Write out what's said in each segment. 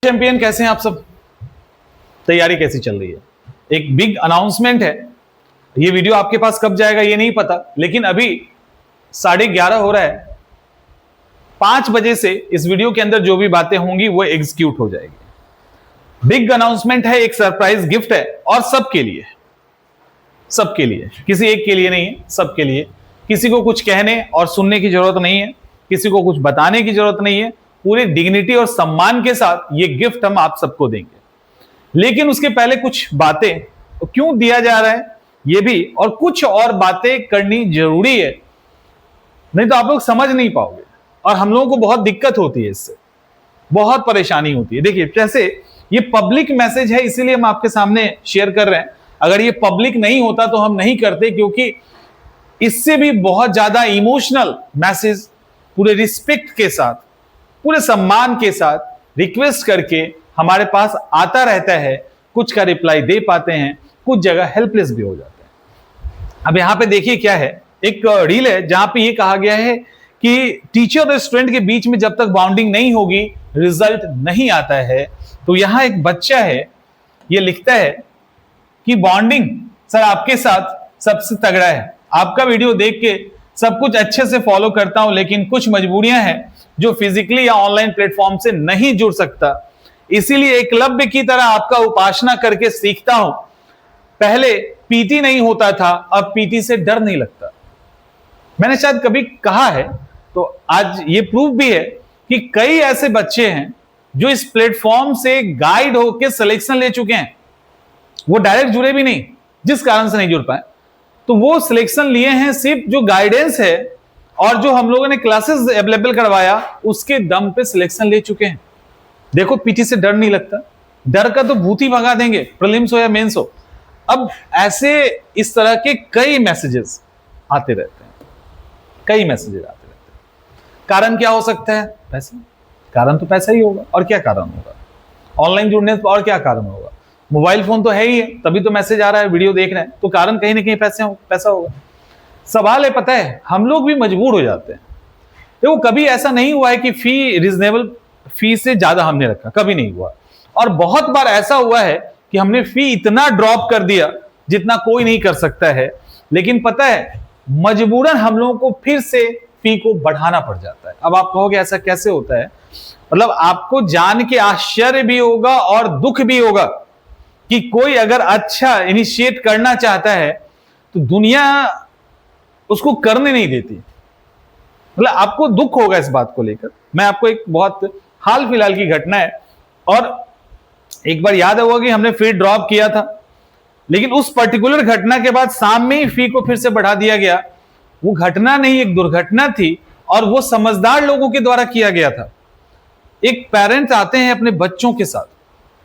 Champion कैसे हैं आप सब? तैयारी कैसी चल रही है? एक बिग अनाउंसमेंट है। ये वीडियो आपके पास कब जाएगा ये नहीं पता, लेकिन अभी 11:30 हो रहा है। 5 बजे से इस वीडियो के अंदर जो भी बातें होंगी वो एग्जीक्यूट हो जाएगी। बिग अनाउंसमेंट है, एक सरप्राइज गिफ्ट है और सबके लिए, सबके लिए, किसी एक के लिए नहीं है, सबके लिए। किसी को कुछ कहने और सुनने की जरूरत नहीं है, किसी को कुछ बताने की जरूरत नहीं है। पूरी डिग्निटी और सम्मान के साथ ये गिफ्ट हम आप सबको देंगे। लेकिन उसके पहले कुछ बातें, तो क्यों दिया जा रहा है ये भी, और कुछ और बातें करनी जरूरी है, नहीं तो आप लोग समझ नहीं पाओगे और हम लोगों को बहुत दिक्कत होती है, इससे बहुत परेशानी होती है। देखिए, जैसे ये पब्लिक मैसेज है इसीलिए हम आपके सामने शेयर कर रहे हैं। अगर ये पब्लिक नहीं होता तो हम नहीं करते, क्योंकि इससे भी बहुत ज्यादा इमोशनल मैसेज पूरे रिस्पेक्ट के साथ, पूरे सम्मान के साथ रिक्वेस्ट करके हमारे पास आता रहता है। कुछ का रिप्लाई दे पाते हैं, कुछ जगह हेल्पलेस भी हो जाते हैं। अब यहां पे देखिए क्या है, एक रील है जहां पे ये कहा गया है कि टीचर और स्टूडेंट के बीच में जब तक बाउंडिंग नहीं होगी रिजल्ट नहीं आता है। तो यहां एक बच्चा है, ये लिखता है कि बॉन्डिंग सर आपके साथ सबसे तगड़ा है। आपका वीडियो देख के सब कुछ अच्छे से फॉलो करता हूं, लेकिन कुछ मजबूरियां हैं जो फिजिकली या ऑनलाइन प्लेटफॉर्म से नहीं जुड़ सकता, इसीलिए एकलव्य की तरह आपका उपासना करके सीखता हूं। पहले पीटी नहीं होता था, अब पीटी से डर नहीं लगता। मैंने शायद कभी कहा है, तो आज ये प्रूफ भी है कि कई ऐसे बच्चे हैं जो इस प्लेटफॉर्म से गाइड होकर सिलेक्शन ले चुके हैं। वो डायरेक्ट जुड़े भी नहीं, जिस कारण से नहीं जुड़ पाए, तो वो सिलेक्शन लिए हैं सिर्फ जो गाइडेंस है और जो हम लोगों ने क्लासेस अवेलेबल करवाया उसके दम पे सिलेक्शन ले चुके हैं। देखो, पीटी से डर नहीं लगता, डर का तो भूत ही भगा देंगे, प्रीलिम्स हो या मेंस हो। अब ऐसे इस तरह के कई मैसेजेस आते रहते हैं, कई मैसेजेस आते रहते हैं। कारण क्या हो सकता है? पैसा। कारण तो पैसा ही होगा, और क्या कारण होगा? ऑनलाइन जुड़ने पर और क्या कारण होगा? मोबाइल फोन तो है ही है, तभी तो मैसेज आ रहा है, वीडियो देख रहे हैं, तो कारण कहीं ना कहीं पैसा होगा। सवाल है, पता है, हम लोग भी मजबूर हो जाते हैं। देखो, कभी ऐसा नहीं हुआ है कि फी रिजनेबल फी से ज्यादा हमने रखा, कभी नहीं हुआ। और बहुत बार ऐसा हुआ है कि हमने फी इतना ड्रॉप कर दिया जितना कोई नहीं कर सकता है, लेकिन पता है मजबूरन हम लोगों को फिर से फी को बढ़ाना पड़ जाता है। अब आप कहोगे ऐसा कैसे होता है? मतलब आपको जान के आश्चर्य भी होगा और दुख भी होगा कि कोई अगर अच्छा इनिशिएट करना चाहता है तो दुनिया उसको करने नहीं देती। मतलब आपको दुख होगा इस बात को लेकर। मैं आपको एक बहुत हाल फिलहाल की घटना है, और एक बार याद होगा कि हमने फी ड्रॉप किया था, लेकिन उस पर्टिकुलर घटना के बाद शाम में ही फी को फिर से बढ़ा दिया गया। वो घटना नहीं, एक दुर्घटना थी, और वो समझदार लोगों के द्वारा किया गया था। एक पेरेंट्स आते हैं अपने बच्चों के साथ,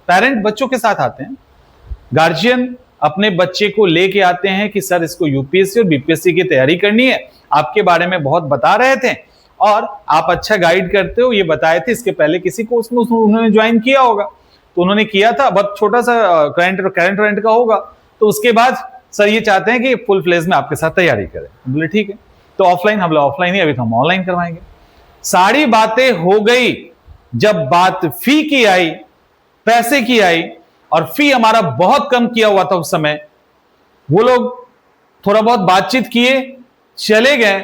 पेरेंट बच्चों के साथ आते हैं, गार्जियन अपने बच्चे को लेके आते हैं कि सर इसको यूपीएससी और बीपीएससी की तैयारी करनी है, आपके बारे में बहुत बता रहे थे और आप अच्छा गाइड करते हो, ये बताए थे। इसके पहले किसी को उसमें उन्होंने ज्वाइन किया होगा, तो उन्होंने किया था, बहुत छोटा सा करंट का होगा। तो उसके बाद सर ये चाहते हैं कि फुल फ्लेज में आपके साथ तैयारी करें। बोले ठीक है, तो ऑफलाइन, हम लोग ऑफलाइन ही, अभी तो हम ऑनलाइन करवाएंगे। सारी बातें हो गई, जब बात फी की आई, पैसे की आई, और फी हमारा बहुत कम किया हुआ था उस समय, वो लोग थोड़ा बहुत बातचीत किए, चले गए,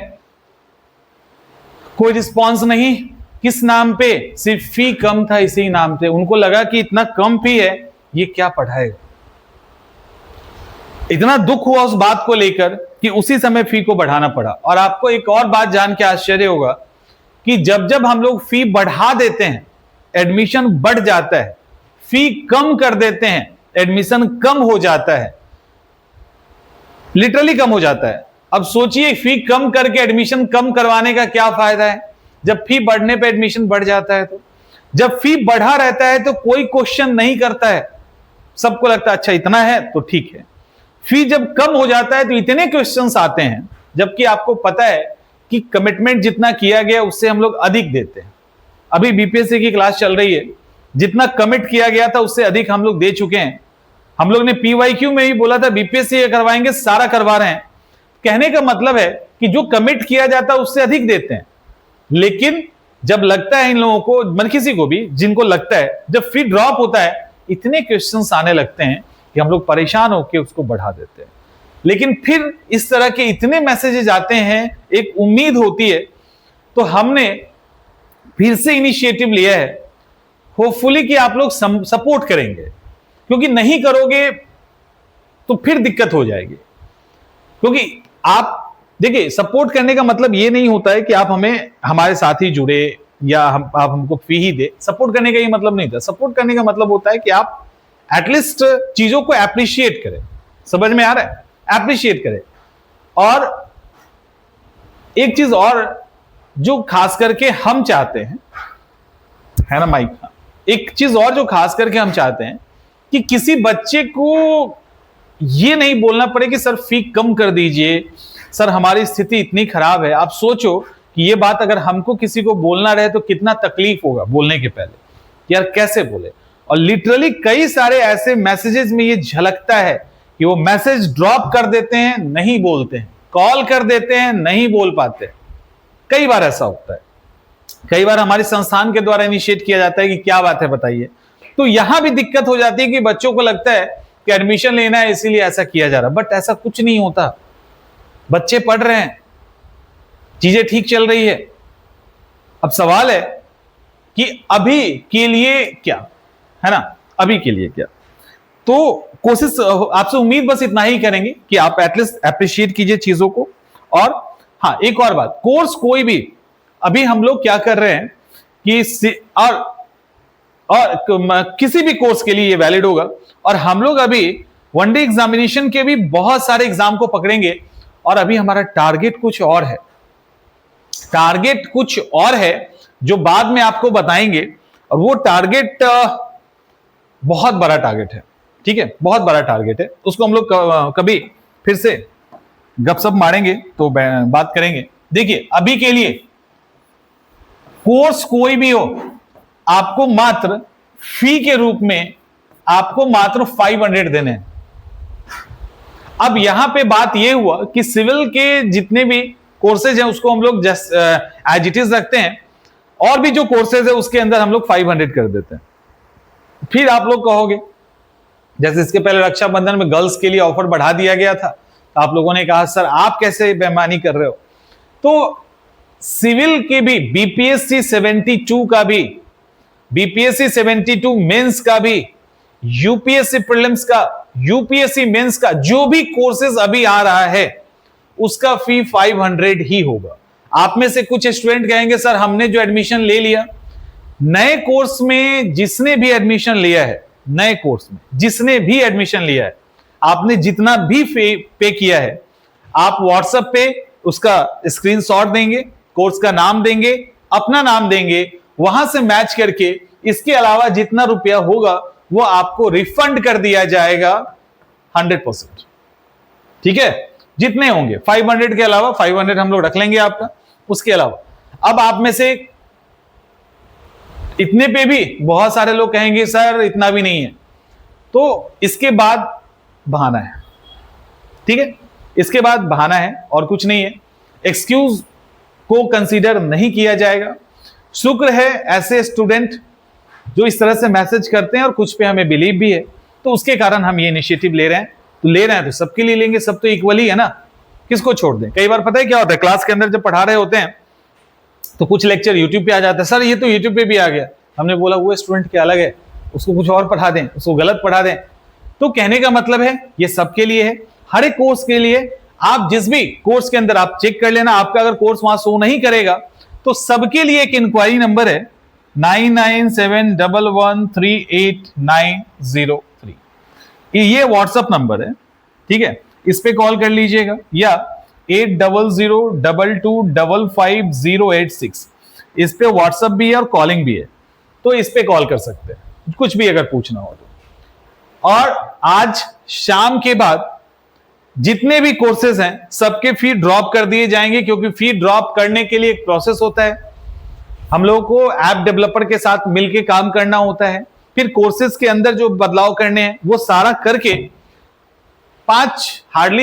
कोई रिस्पॉन्स नहीं। किस नाम पे? सिर्फ फी कम था, इसी नाम पे। उनको लगा कि इतना कम फी है, ये क्या पढ़ाएगा। इतना दुख हुआ उस बात को लेकर कि उसी समय फी को बढ़ाना पड़ा। और आपको एक और बात जान के आश्चर्य होगा कि जब जब हम लोग फी बढ़ा देते हैं एडमिशन बढ़ जाता है, फी कम कर देते हैं एडमिशन कम हो जाता है, लिटरली कम हो जाता है। अब सोचिए, फी कम करके एडमिशन कम करवाने का क्या फायदा है जब फी बढ़ने पे एडमिशन बढ़ जाता है। तो जब फी बढ़ा रहता है तो कोई क्वेश्चन नहीं करता है, सबको लगता है अच्छा इतना है तो ठीक है। फी जब कम हो जाता है तो इतने क्वेश्चंस आते हैं, जबकि आपको पता है कि कमिटमेंट जितना किया गया उससे हम लोग अधिक देते हैं। अभी बीपीएससी की क्लास चल रही है, जितना कमिट किया गया था उससे अधिक हम लोग दे चुके हैं। हम लोग ने पीवाईक्यू में ही बोला था बीपीएससी करवाएंगे, सारा करवा रहे हैं। कहने का मतलब है कि जो कमिट किया जाता है उससे अधिक देते हैं, लेकिन जब लगता है इन लोगों को, मतलब किसी को भी जिनको लगता है, जब फी ड्रॉप होता है इतने क्वेश्चंस आने लगते हैं कि हम लोग परेशान होकर उसको बढ़ा देते हैं। लेकिन फिर इस तरह के इतने मैसेजेस आते हैं, एक उम्मीद होती है, तो हमने फिर से इनिशिएटिव लिया है, होपफुली कि आप लोग सपोर्ट करेंगे, क्योंकि नहीं करोगे तो फिर दिक्कत हो जाएगी। क्योंकि आप देखिए, सपोर्ट करने का मतलब ये नहीं होता है कि आप हमें हमारे साथ ही जुड़े या आप हमको फी ही दे। सपोर्ट करने का ये मतलब नहीं था। सपोर्ट करने का मतलब होता है कि आप एटलीस्ट चीजों को एप्रिशिएट करें। समझ में आ रहा है? एप्रिशिएट करें। और एक चीज और जो खास करके हम चाहते हैं, है ना माइक? एक चीज और जो खास करके हम चाहते हैं कि किसी बच्चे को ये नहीं बोलना पड़े कि सर फी कम कर दीजिए, सर हमारी स्थिति इतनी खराब है। आप सोचो कि ये बात अगर हमको किसी को बोलना रहे तो कितना तकलीफ होगा बोलने के पहले, यार कैसे बोले। और लिटरली कई सारे ऐसे मैसेजेस में ये झलकता है कि वो मैसेज ड्रॉप कर देते हैं, नहीं बोलते हैं, कॉल कर देते हैं, नहीं बोल पाते। कई बार ऐसा होता है। कई बार हमारे संस्थान के द्वारा इनिशिएट किया जाता है कि क्या बात है बताइए। तो यहां भी दिक्कत हो जाती है कि बच्चों को लगता है कि एडमिशन लेना है इसीलिए ऐसा किया जा रहा है, बट ऐसा कुछ नहीं होता। बच्चे पढ़ रहे हैं, चीजें ठीक चल रही है। अब सवाल है कि अभी के लिए क्या, है ना? अभी के लिए क्या? तो कोशिश आपसे उम्मीद बस इतना ही करेंगे कि आप एटलीस्ट अप्रिशिएट कीजिए चीजों को। और हाँ, एक और बात, कोर्स कोई भी, अभी हम लोग क्या कर रहे हैं कि और किसी भी कोर्स के लिए ये वैलिड होगा। और हम लोग अभी वनडे एग्जामिनेशन के भी बहुत सारे एग्जाम को पकड़ेंगे। और अभी हमारा टारगेट कुछ और है, टारगेट कुछ और है जो बाद में आपको बताएंगे। और वो टारगेट बहुत बड़ा टारगेट है, ठीक है? बहुत बड़ा टारगेट है। उसको हम लोग कभी फिर से गपशप मारेंगे तो बात करेंगे। देखिए, अभी के लिए कोर्स कोई भी हो, आपको मात्र फी के रूप में आपको मात्र 500 देने हैं। अब यहां पे बात यह हुआ कि सिविल के जितने भी कोर्सेज हैं उसको हम लोग जस्ट एज इट इज रखते हैं, और भी जो कोर्सेज है उसके अंदर हम लोग 500 कर देते हैं। फिर आप लोग कहोगे, जैसे इसके पहले रक्षाबंधन में गर्ल्स के लिए ऑफर बढ़ा दिया गया था, तो आप लोगों ने कहा सर आप कैसे बेईमानी कर रहे हो। तो सिविल के भी बीपीएससी 72 का भी, बीपीएससी 72 मेंस का भी, यूपीएससी प्रीलिम्स का, यूपीएससी मेंस का जो भी कोर्सेज अभी आ रहा है उसका फी 500 ही होगा। आप में से कुछ स्टूडेंट कहेंगे सर हमने जो एडमिशन ले लिया, नए कोर्स में जिसने भी एडमिशन लिया है, नए कोर्स में जिसने भी एडमिशन लिया है, आपने जितना भी पे किया है, आप व्हाट्सएप पे उसका स्क्रीनशॉट देंगे, कोर्स का नाम देंगे, अपना नाम देंगे, वहां से मैच करके इसके अलावा जितना रुपया होगा वो आपको रिफंड कर दिया जाएगा 100%। ठीक है? जितने होंगे 500 के अलावा 500 हम लोग रख लेंगे आपका। उसके अलावा अब आप में से इतने पे भी बहुत सारे लोग कहेंगे सर इतना भी नहीं है, तो इसके बाद बहाना है। ठीक है? इसके बाद बहाना है और कुछ नहीं है। एक्सक्यूज को कंसीडर नहीं किया जाएगा। शुक्र है ऐसे स्टूडेंट जो इस तरह से मैसेज करते हैं और कुछ पे हमें बिलीव भी है, तो उसके कारण हम ये इनिशिएटिव ले रहे हैं। तो ले रहे हैं तो सबके लिए लेंगे, सब तो इक्वली है ना, किसको छोड़ दें। कई बार पता है क्या होता है, क्लास के अंदर जब पढ़ा रहे होते हैं तो कुछ लेक्चर यूट्यूब पे आ जाता है, सर ये तो यूट्यूब पे भी आ गया। हमने बोला वो स्टूडेंट के अलग है, उसको कुछ और पढ़ा दें, उसको गलत पढ़ा दें। तो कहने का मतलब है ये सबके लिए है, हर एक कोर्स के लिए। आप जिस भी कोर्स के अंदर आप चेक कर लेना, आपका अगर कोर्स वहां शो नहीं करेगा तो सबके लिए एक इंक्वायरी नंबर है 9971138903। ये व्हाट्सएप नंबर है, ठीक है? इस पे कॉल कर लीजिएगा, या 800222555086 इस पे व्हाट्सएप भी है और कॉलिंग भी है, तो इस पे कॉल कर सकते हैं कुछ भी अगर पूछना हो तो। और आज शाम के बाद जितने भी कोर्सेज हैं सबके फी ड्रॉप कर दिए जाएंगे, क्योंकि फी ड्रॉप करने के लिए एक प्रोसेस होता है। हम लोगों को ऐप डेवलपर के साथ मिलकर काम करना होता है, फिर कोर्सेज के अंदर जो बदलाव करने हैं वो सारा करके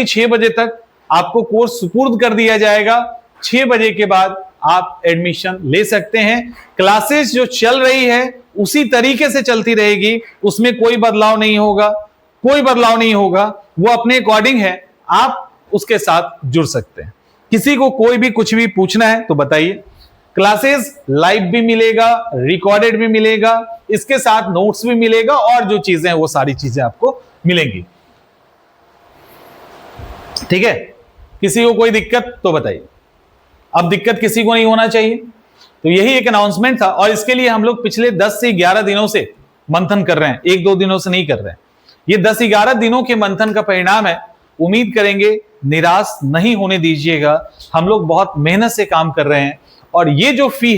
6 बजे तक आपको कोर्स सुपुर्द कर दिया जाएगा। 6 बजे के बाद आप एडमिशन ले सकते हैं। क्लासेस जो चल रही है उसी तरीके से चलती रहेगी, उसमें कोई बदलाव नहीं होगा, कोई बदलाव नहीं होगा, वो अपने अकॉर्डिंग है, आप उसके साथ जुड़ सकते हैं। किसी को कोई भी कुछ भी पूछना है तो बताइए। क्लासेस लाइव भी मिलेगा, रिकॉर्डेड भी मिलेगा, इसके साथ नोट्स भी मिलेगा और जो चीजें हैं वो सारी चीजें आपको मिलेंगी। ठीक है, किसी को कोई दिक्कत तो बताइए। अब दिक्कत किसी को नहीं होना चाहिए, तो यही एक अनाउंसमेंट था और इसके लिए हम लोग पिछले 10 से 11 दिनों से मंथन कर रहे हैं, 1-2 दिनों से नहीं कर रहे हैं। ये 10-11 दिनों के मंथन का परिणाम है। उम्मीद करेंगे निराश नहीं होने दीजिएगा। हम लोग बहुत मेहनत से काम कर रहे हैं और ये जो फी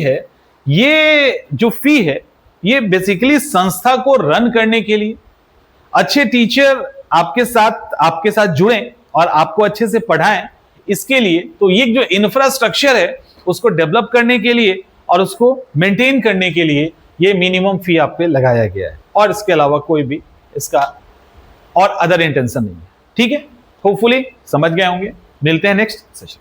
है ये बेसिकली संस्था को रन करने के लिए, अच्छे टीचर आपके साथ जुड़ें और आपको अच्छे से पढ़ाएं, इसके लिए। तो ये जो इंफ्रास्ट्रक्चर है उसको डेवलप करने के लिए और उसको मेंटेन करने के लिए ये मिनिमम फी आप पे लगाया गया है और इसके अलावा कोई भी इसका और अदर इंटेंशन नहीं है। ठीक है, होपफुली समझ गए होंगे। मिलते हैं नेक्स्ट सेशन।